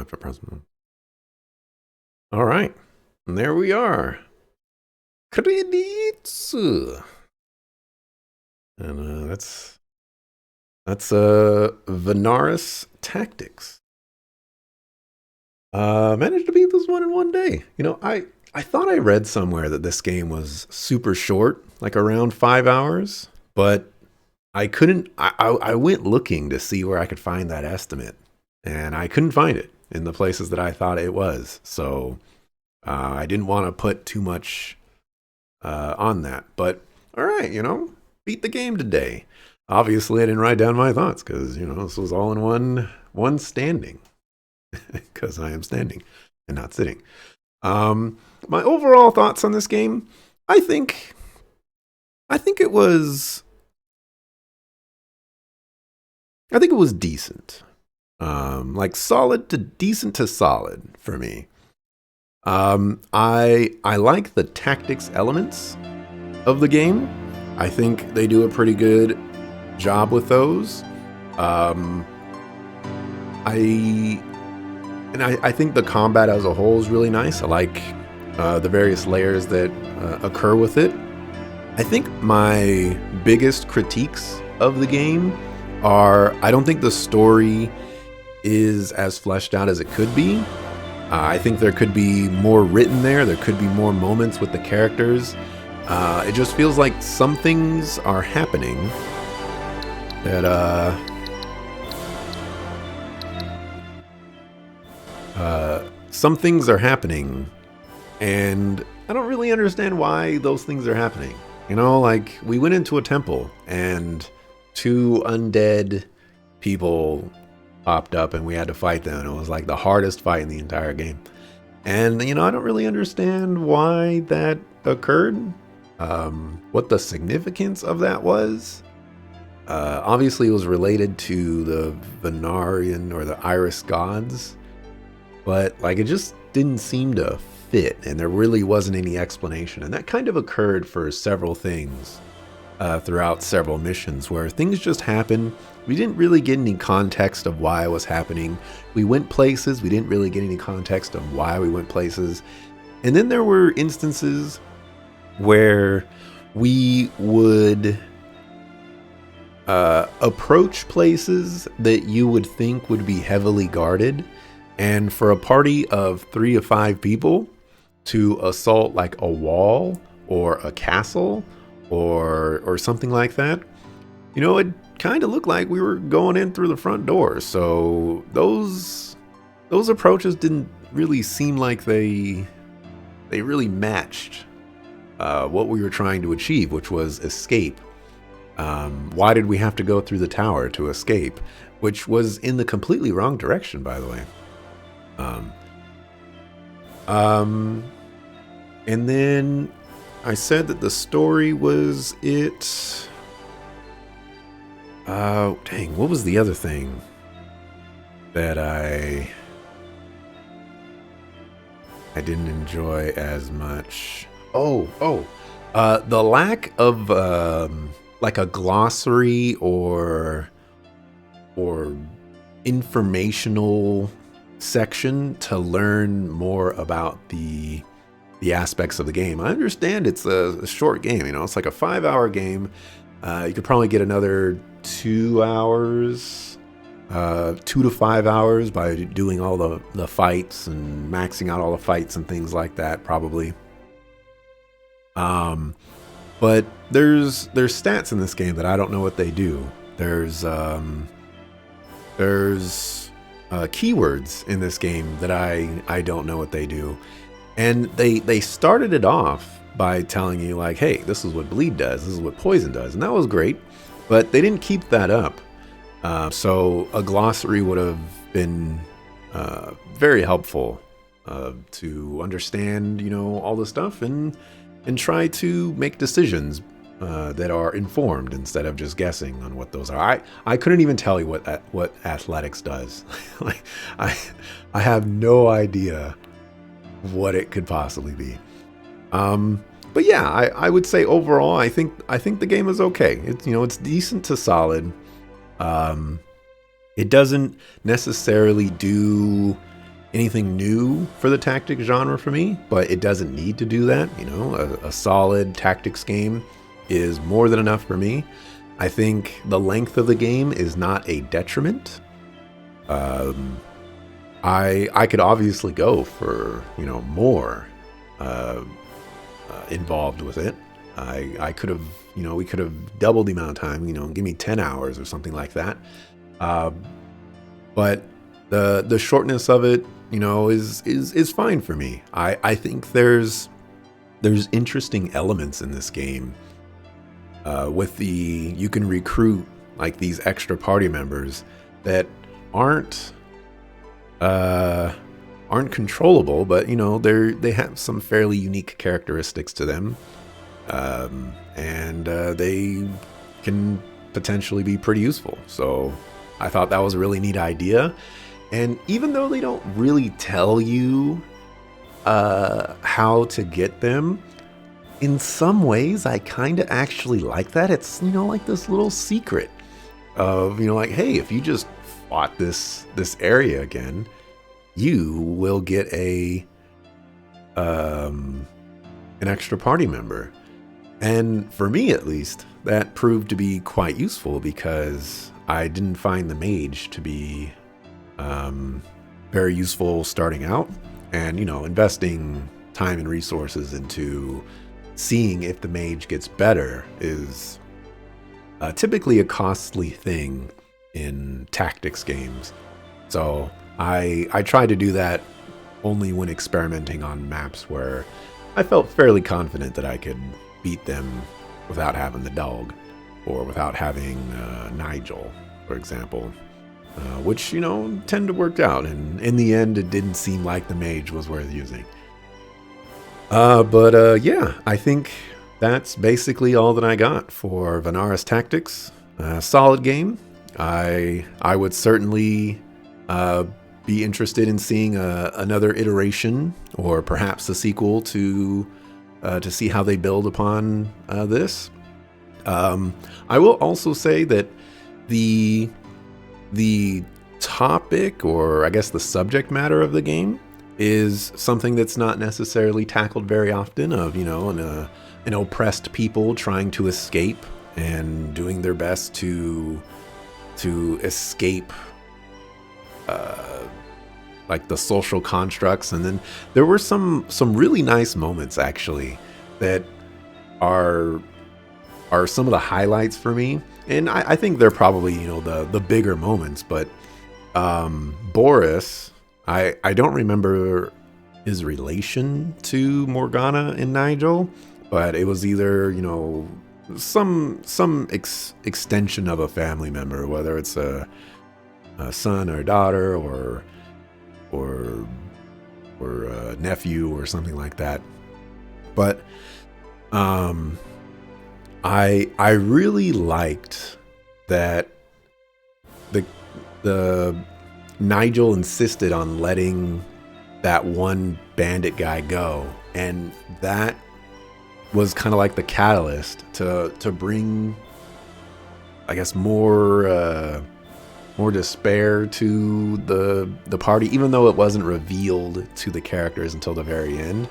have to press them. All right. And there we are. Credits. And that's Vanaris Tactics. Managed to beat this one in one day. I thought I read somewhere that this game was super short, like around 5 hours, but I couldn't. I went looking to see where I could find that estimate, and I couldn't find it in the places that I thought it was. So I didn't want to put too much on that. But all right, beat the game today. Obviously, I didn't write down my thoughts because this was all in one standing because I am standing and not sitting. My overall thoughts on this game, I think it was decent. Like solid to decent to solid for me. I like the tactics elements of the game. I think they do a pretty good job with those. I think the combat as a whole is really nice. I like the various layers that occur with it. I think my biggest critiques of the game are I don't think the story is as fleshed out as it could be. I think there could be more written there. There could be more moments with the characters. It just feels like some things are happening that and I don't really understand why those things are happening. Like we went into a temple and two undead people popped up and we had to fight them. And it was like the hardest fight in the entire game. And, I don't really understand why that occurred. What the significance of that was. Obviously, it was related to the Vanarian or the Iris gods. But, it just didn't seem to fit. And there really wasn't any explanation. And that kind of occurred for several things throughout several missions where things just happened. We didn't really get any context of why it was happening. We went places. We didn't really get any context of why we went places. And then there were instances where we would approach places that you would think would be heavily guarded. And for a party of 3 to 5 people to assault like a wall or a castle or something like that, it kind of looked like we were going in through the front door. So those approaches didn't really seem like they really matched what we were trying to achieve, which was escape. Why did we have to go through the tower to escape? Which was in the completely wrong direction, by the way. And then I said that the story was it. Dang, what was the other thing that I didn't enjoy as much? The lack of like a glossary or informational section to learn more about the aspects of the game. I understand it's a short game, it's like a 5-hour game. You could probably get another 2 hours, 2 to 5 hours by doing all the fights and maxing out all the fights and things like that, probably. But there's stats in this game that I don't know what they do. There's keywords in this game that I don't know what they do. And they started it off by telling you like, hey, this is what bleed does, this is what poison does. And that was great, but they didn't keep that up. So a glossary would have been very helpful to understand, all this stuff and try to make decisions that are informed instead of just guessing on what those are. I couldn't even tell you what athletics does. Like I have no idea what it could possibly be. But yeah, I would say overall, I think the game is okay. It's it's decent to solid. It doesn't necessarily do anything new for the tactics genre for me, but it doesn't need to do that. You know, a solid tactics game is more than enough for me. I think the length of the game is not a detriment. I could obviously go for, you know, more involved with it. I could have, you know, we could have doubled the amount of time, you know, give me 10 hours or something like that. But the shortness of it, you know, is fine for me. I think there's interesting elements in this game. With you can recruit like these extra party members that aren't controllable, but you know, they have some fairly unique characteristics to them, and they can potentially be pretty useful. So I thought that was a really neat idea. And even though they don't really tell you how to get them, in some ways I kind of actually like that. It's, you know, like this little secret of, you know, like, hey, if you just fought this area again, you will get an extra party member. And for me, at least, that proved to be quite useful because I didn't find the mage to be very useful starting out. And, you know, investing time and resources into seeing if the mage gets better is typically a costly thing in tactics games. So I try to do that only when experimenting on maps where I felt fairly confident that I could beat them without having the dog, or without having Nigel, for example, which, you know, tend to work out. And in the end, it didn't seem like the mage was worth using. Yeah, I think that's basically all that I got for Vanaris Tactics. Solid game. I would certainly be interested in seeing another iteration, or perhaps a sequel to see how they build upon this. I will also say that the topic, or I guess the subject matter of the game, is something that's not necessarily tackled very often, of, you know, an oppressed people trying to escape and doing their best to escape like the social constructs. And then there were some really nice moments actually that are some of the highlights for me. And I think they're probably, you know, the bigger moments, but Boris, I don't remember his relation to Morgana and Nigel, but it was either, you know, some extension of a family member, whether it's a son or daughter or a nephew or something like that. But I really liked that the Nigel insisted on letting that one bandit guy go, and that was kind of like the catalyst to bring, I guess, more despair to the party, even though it wasn't revealed to the characters until the very end.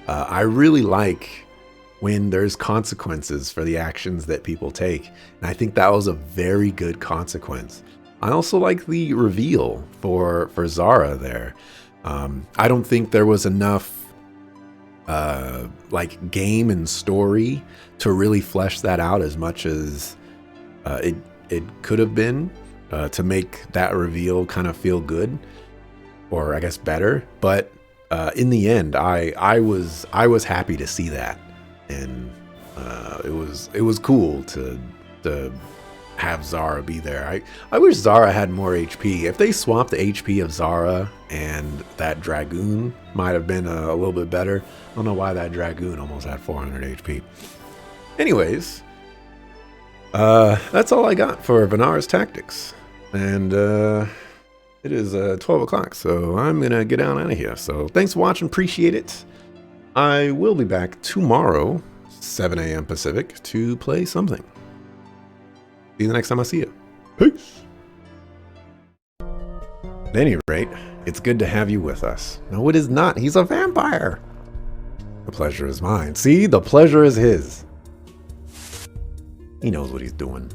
I really like when there's consequences for the actions that people take, and I think that was a very good consequence. I also like the reveal for Zara there. I don't think there was enough like game and story to really flesh that out as much as it could have been, to make that reveal kind of feel good, or I guess better. But in the end, I was happy to see that, and it was cool to have Zara be there. I wish Zara had more HP. If they swapped the HP of Zara and that Dragoon, might have been a little bit better. I don't know why that Dragoon almost had 400 HP. Anyways, that's all I got for Vanaris Tactics. And it is 12 o'clock, so I'm going to get out of here. So thanks for watching. Appreciate it. I will be back tomorrow, 7 a.m. Pacific, to play something. See you the next time I see you. Peace. At any rate, It's good to have you with us. No, it is not. He's a vampire. The pleasure is mine. See, the pleasure is his. He knows what he's doing.